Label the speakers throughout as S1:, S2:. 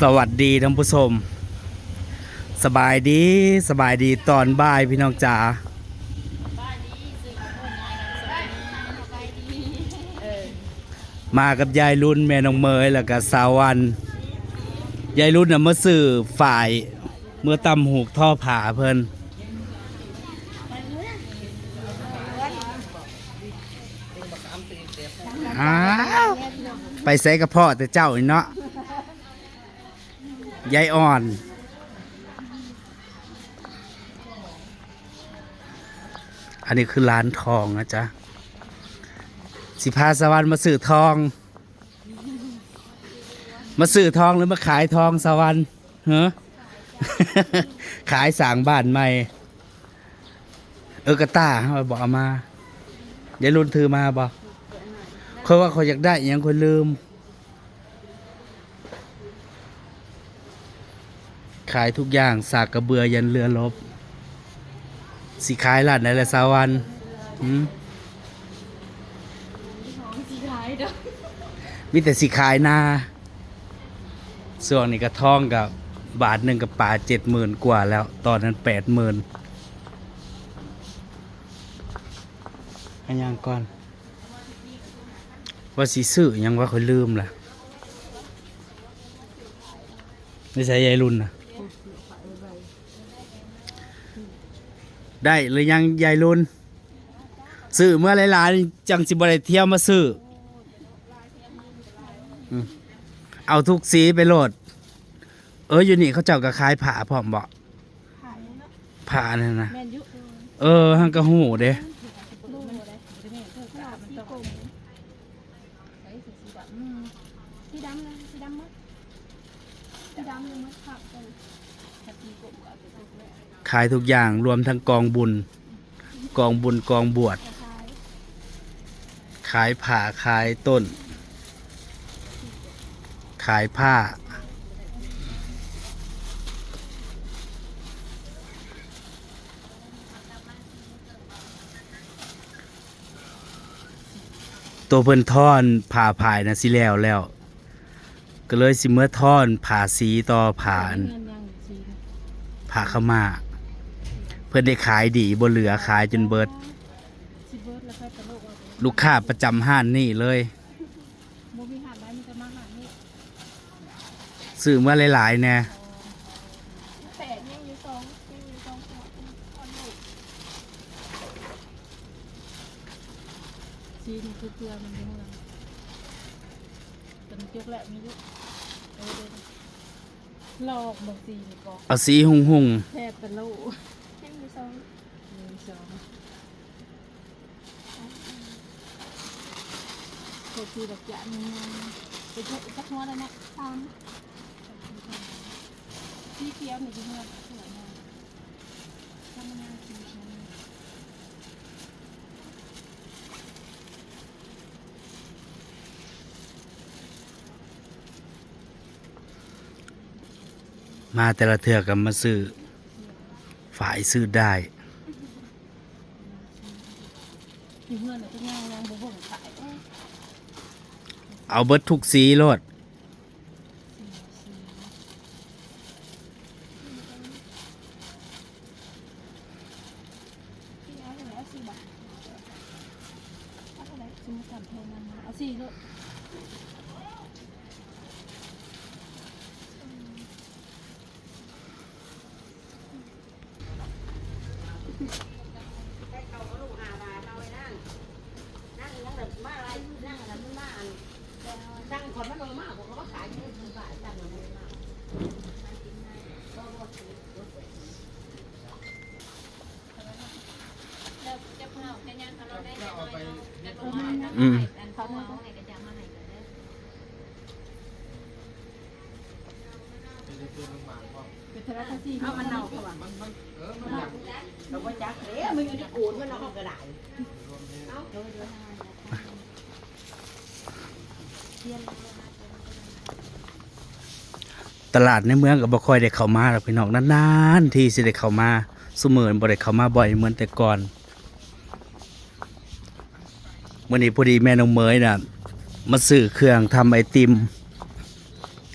S1: สวัสดีท่านผู้ชมสบายดีตอนบ่ายพี่น้องจ๋ามากับยายรุ่นแม่น้องเมยแล้วก็สาววันยายรุ่นน่ะมาซื้อฝ่ายเมื่อตำหูกท่อผาเพิ่นอ้าวไปใส่กระเพาะแต่เจ้าอีกเนาะยายอ่อนอันนี้คือร้านทองนะจ๊ะสิพาสวรรค์มาซื้อทองหรือมาขายทองสวรรค์เหรอ ขายสร้างบ้านใหม่กระต้าเขาบอกเอามายายรุ่นถือมาบอกเขาว่าเขาอยากได้ยังคนลืมขายทุกอย่างสากกระเบือยันเรือรบสิขายร้านไหนละสาวันมีแต่สิขายนาส่วนนี้ก็ท่องกับบาทหนึ่งกับป่า70,000 กว่าแล้วตอนนั้น80,000อันยังก่อนว่าสิซื้อยังว่าเขาลืมล่ะไม่ใช่ยายรุ่นนะได้หรือยังยายรุ่นซื้อเมื่อหลายๆจังสิบได้เที่ยวมาซื้อเอาทุกสีไปโหลดอยู่นี่เขาเจ้าก็ขายผ้าพร้อมบ่ผ้านั่นนะฮังกะหูเด้ขายทุกอย่างรวมทั้งกองบุญกองบวชขายผ้าขายต้นขายผ้าตัวเพิ่นท่อนผ่าผายนะสิแล้วก็เลยสิเมื่อท่อนผ่าสีต่อผ่าเข้ามาเพื่อนได้ขายดีบ่เหลือขายจนเบิดลูกค้าประจำห้านนี่เลยซื้อเมื่อหลายๆแน่สีนี่คือเกลือมันยังไงเป็นเกลือแหละมีเยอะหลอกบางสีนี่ก็เอาสีหุ่งแทบเป็นโลให้มีสองเกิดคือแบบจะมีไปเจอสักหัวแล้วนะตามสีเขียวนี่คือเมื่อสวยงามทำงานสีมาแต่ละเทือกันมาซื้อฝ่ายซื้อได้เอาเบิดทุกสีโลดเอามันเน่าเขาว่าเราก็จักเลยมันอยู่ที่โกนมันเอากระดาษตลาดในเมืองก็บ่ค่อยได้เข้ามาหรอกพี่น้องนานๆที่สิได้เข้ามาซุมื้อบ่ได้เข้ามาบ่อยเหมือนแต่ก่อนมื้อนี้พอดีแม่น้องเมยน่ะมาซื้อเครื่องทำไอติม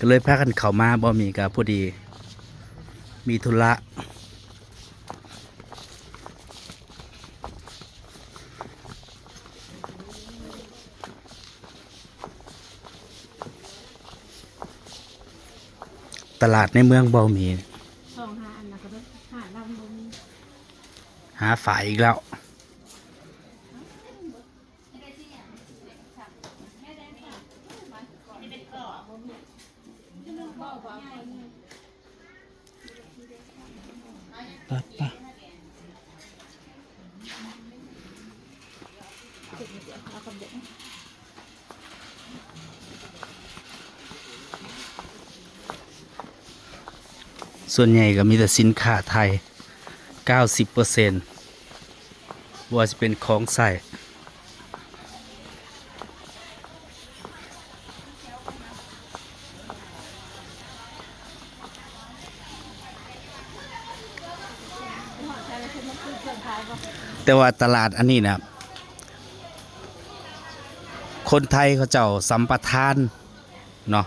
S1: ก็เลยพากันเข้ามาบ่มีก็พอดีมีธุระตลาดในเมืองบ่มี
S2: สองหาอันนะก็ได้หาเราบ่มี
S1: หาฝ่ายอีกแล้วปะปะส่วนใหญ่ก็มีแต่สินค้าไทย 90%ว่าจะเป็นของใส่แต่ว่าตลาดอันนี้นะคนไทยเขาเจ้าสัมปทานเนาะ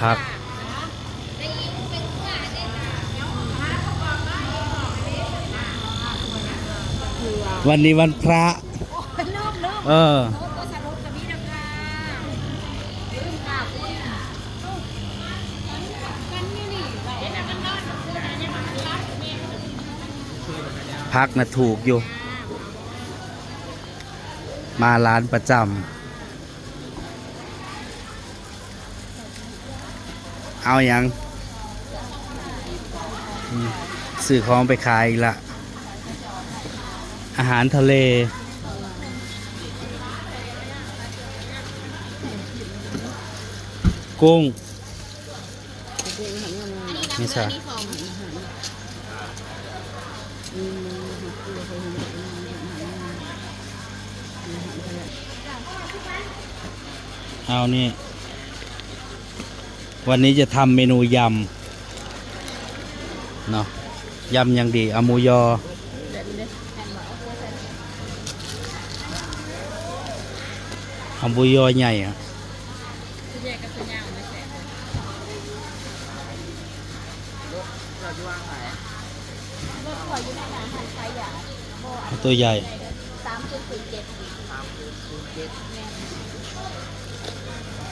S1: พักวันนี้วันพระ เออ พักนะถูกอยู่ มาร้านประจำ เอาอย่างซื้อของไปขายอีกละอาหารทะเล กุ้งนี่ใช่เอานี่ วันนี้จะทำเมนูยำเนาะยำยังดีเอาหมูยอเอาหมูยอใหญ่อะเอาตัวใหญ่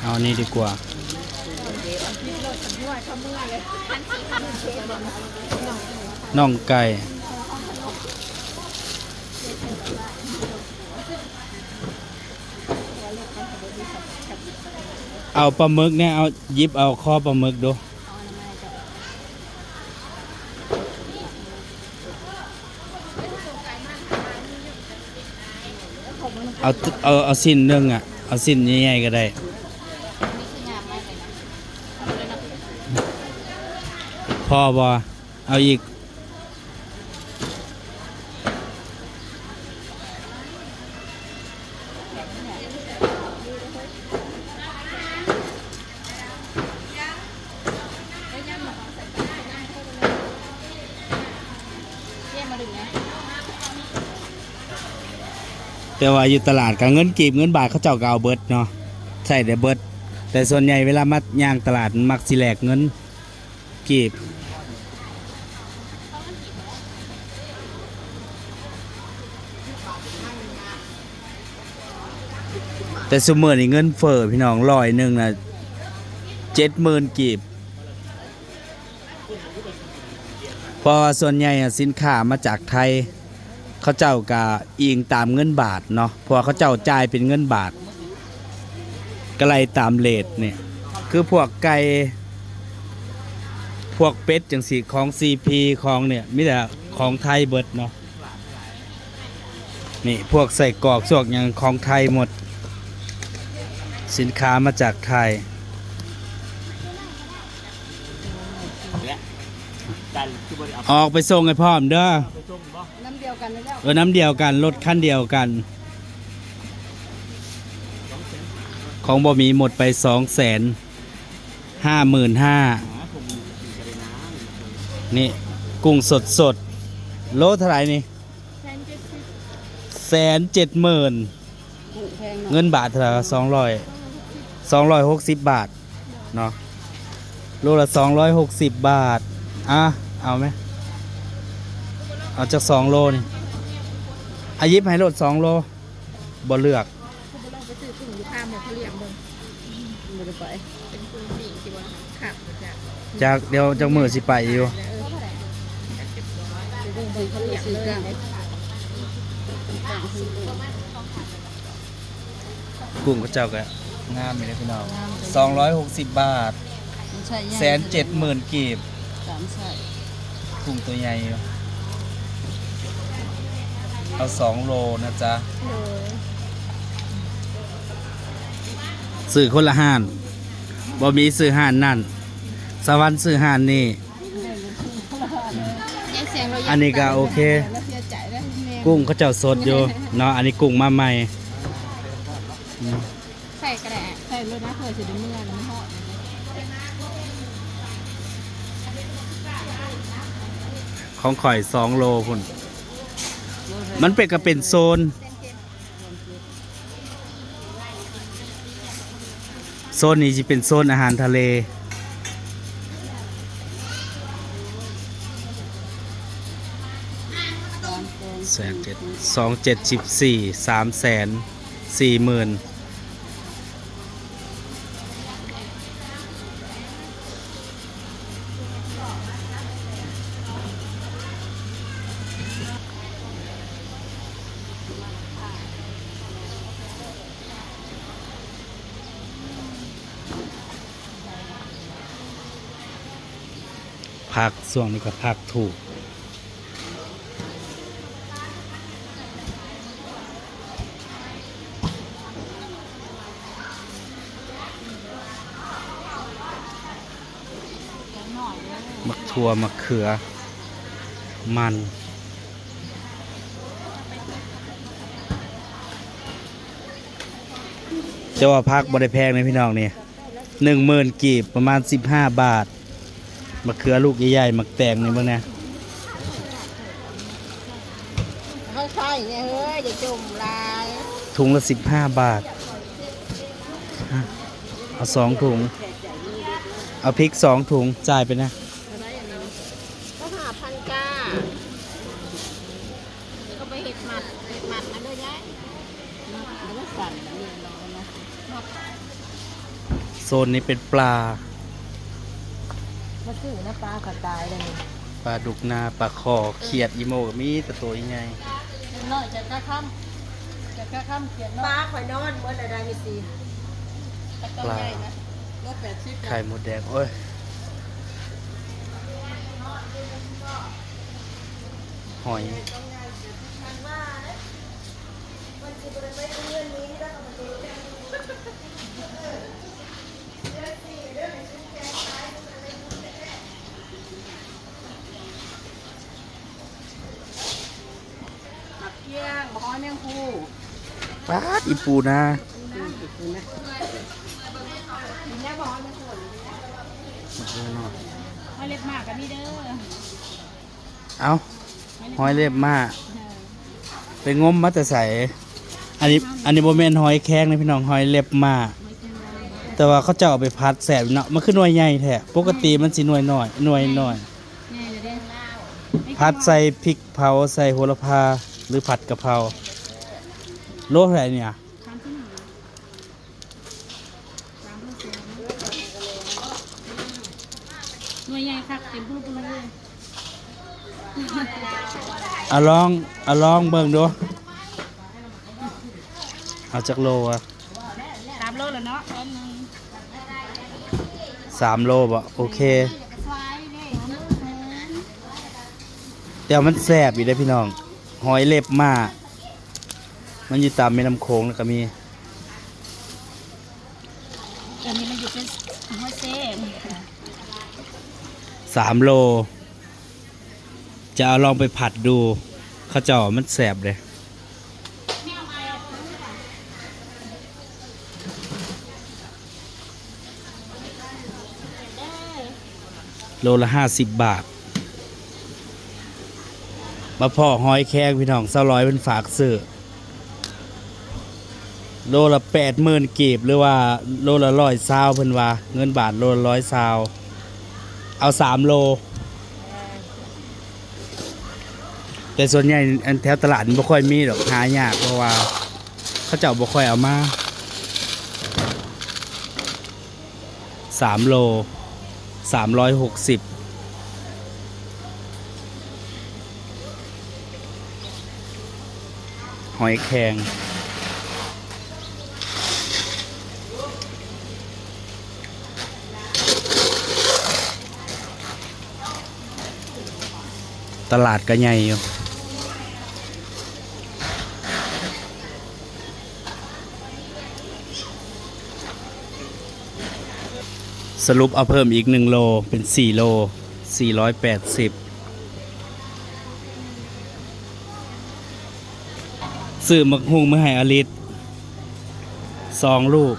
S1: เอานี่ดีกว่าน่องไก่เอาปลาหมึกเนี่ยเอาหยิบเอาข้อปลาหมึกดูเอาสิ้นหนึ่งอ่ะเอาสิ้นใหญ่ๆก็ได้พอบ่เอาอีกแต่ว่าอยู่ตลาดกับเงินกีบเงินบาทเขาเจ้าก็เอาเบิดเนาะใช่แต่เบิดแต่ส่วนใหญ่เวลามาย่างตลาดมักสิแลกเงินกีบแต่สมมตินี่เงินเฟ้อพี่น้อง100นะ70,000กีบเพราะส่วนใหญ่สินค้ามาจากไทยเขาเจ้าก็อิงตามเงินบาทเนาะเพราะเขาเจ้าจ่ายเป็นเงินบาทก็ไล่ตามเรทเนี่ยคือพวกไก่พวกเป็ดจังสีของ CP ของเนี่ยมีแต่ของไทยเบิดเนาะนี่พวกใส่กรอกพวกอย่างของไทยหมดสินค้ามาจากไทยออกไปส่งให้พร้อมเด้อน้ำเดียวกันแล้วน้ำเดียวกันรถคันเดียวกัน ของบ่มีหมดไป250,000นี่กุ้งสดสดๆโลเท่าไหร่นี่170,000 เงินบาทเท่าไหร่260 บาทเนาะโลละ260 บาทเอาไหมเอาจาก2 โลนี่อายิบให้โลด2 โลบ่เลือก
S2: เขาบอกเราไปซื้อกุ้งอยู่ข้ามหมดเขาเรียกมึงไม่ได้ไปเป็นกุ้งปีกที่ว่าขับจาก
S1: เดี๋ยวจากมือสิไปอยู่
S2: กุ้งปีกเขาเรียกเลย
S1: กุ้งก็เจ้าก็งามเลยพี่น้อง260 บาท170,000 กีบกุ้งตัวใหญ่อยู่เอา2 โลนะจ๊ะซื้อคนละห้านบ่มีซื้อห้านนั่นสวรรค์ซื้อห้านนี่อันนี้ก็โอเค กุ้งเขาเจ้าสดอยู่เนาะอันนี้กุ้งมาใหม่
S2: ใส่กระแดะใส่เลยนะเผื่อจะได้เมื่อน้ำหอม
S1: ของข่อย2 โลพุ่นมันเป็นก็เป็นโซนนี้จะเป็นโซนอาหารทะเล340,000 ผักส่วนนี้ก็ผักถูกมักทั่วมักเขือมันจะว่าพักบ่ได้แพงเลยพี่น้องนี่10,000 กีบประมาณ15 บาทมะเขือลูกใหญ่ๆมักแตงนี่บ้างนะ
S2: ใช่เนี่ยเฮ้ยเดี๋ยวจุ่มลาย
S1: ถุงละ15 บาทเอา2 ถุงเอาพริก2 ถุงจ่ายไปนะ
S2: ก็5,000 ก้าก็ไปเห็ดหมัดนะด้วยย้ายแล้วก็สั่นเนี่ยเรานะ
S1: โซนนี้เป็นปลา
S2: ซื้อนะปลากระต่ายเลย
S1: ปลาดุกนาปลาคอเขียดอีโมก็มีแต่ตัวใหญ่
S2: น้อยจะกระค่ำเขียนปลาข่อยนอนเมื่อใดมีสี
S1: ปลาไข่มดแดงโอ้ยหอย
S2: บ่ฮ้อยแมงคู่
S1: ปลาอีปูนา
S2: หอยเล็บมากกับนี่เด้อ
S1: เอาหอยเล็บมากไปงมมาแต่ใส่อันนี้โมเมนหอยแข้งนะพี่น้องหอยเล็บมากแต่ว่าเขาจะเอาไปพัดแสบเนาะมันคือหน่วยใหญ่แท้ปกติมันสิหน่วยน้อยพัดใส่พริกเผาใส่โหระพาหรือผัดกะเพราโลเท่าไหร่เนี่ย
S2: หน่วยใหญ่คักเต็มพุ่งเลย
S1: ลองเบิ่งดูเอาจากโลอ่ะ
S2: 3 โลแล้วเนาะ
S1: 3 โลบ่โอเคเดี๋ยวมันแซ่บอยู่ได้พี่น้องหอยเล็บมากมันอยู่ตามแม่น้ำโขงแล้วก็มี
S2: อันนี้มันอยู่เป็นหอยเส้น
S1: 3 โลจะเอาลองไปผัดดูข้าวเจ้ามันแซ่บเลย โลละ50 บาท มาพ่อหอยแครงพี่น้อง200เป็นฝากซื้อโลละ80,000กีบหรือว่าโลละ120เพิ่นว่าเงินบาทโลละ120เอา3โล แต่ส่วนใหญ่อันแถวตลาดมันบ่ค่อยมีดอกหายากเพราะว่าเขาเจ้าบ่ค่อยเอามา3โล360หอยแครงตลาดก็ใหญ่อยู่ สรุปเอาเพิ่มอีก1โลเป็น4โล480ซื้อมักฮุงมาให้อลิศ2 ลูก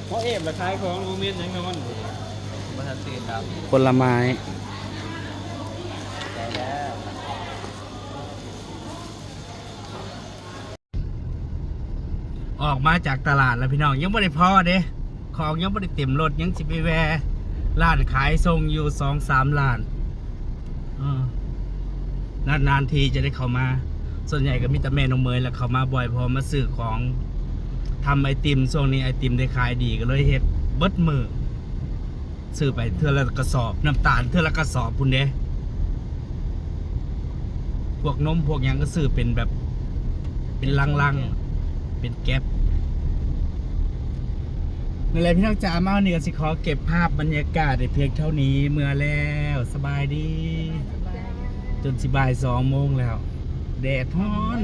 S3: เพราะเอฟละคล้ายของโมเมนต์ยังนอนมาทันตื่นครับ
S1: ผลไม้ออกมาจากตลาดแล้วพี่น้องยังไม่ได้พอเด้ของยังไม่ได้เต็มรถยังสิไปแวะร้านขายทรงอยู่2-3ร้านนานๆทีจะได้เข้ามาส่วนใหญ่ก็มีแต่แม่น้องเมยแหละเข้ามาบ่อยเพอมาซื้อของทำไอติมช่วงนี้ไอติมได้ขายดีก็เลยเฮ็ดเบิดมือซื้อไปเทื่อละกระสอบน้ำตาลเทื่อละกระสอบพุ่นเด้พวกนมพวกหยังก็ซื้อเป็นแบบเป็นลังๆเป็นแก๊ปนั่นแหละพี่น้องจ๋ามาเนี่ยสิขอเก็บภาพบรรยากาศในเพียงเท่านี้เมื่อแล้วสบายดีจนสิบ่าย2 โมงแล้วแดดฮ้อน